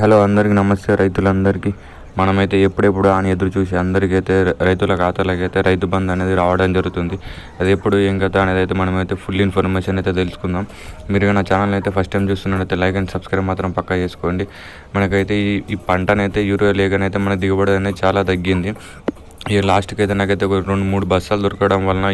Hello అందరికీ నమస్తే రైతులందరికీ. మనమైతే ఎప్పుడెప్పుడు అని ఎదురు చూసి అందరికైతే రైతుల ఖాతాలకైతే రైతు బంధు అనేది రావడం జరుగుతుంది. అది ఎప్పుడు ఏం కథ అనేది అయితే మనమైతే ఫుల్ ఇన్ఫర్మేషన్ అయితే తెలుసుకుందాం. మీరు నా ఛానల్ అయితే ఫస్ట్ టైం చూస్తున్నట్టయితే లైక్ అండ్ సబ్స్క్రైబ్ మాత్రం పక్కా చేసుకోండి. మనకైతే ఈ పంటనైతే యూరియా లేకనైతే మన దిగుబడి అనేది చాలా తగ్గింది. ఈ లాస్ట్కి అయితే నాకైతే ఒక 2-3 బస్తాలు దొరకడం వలన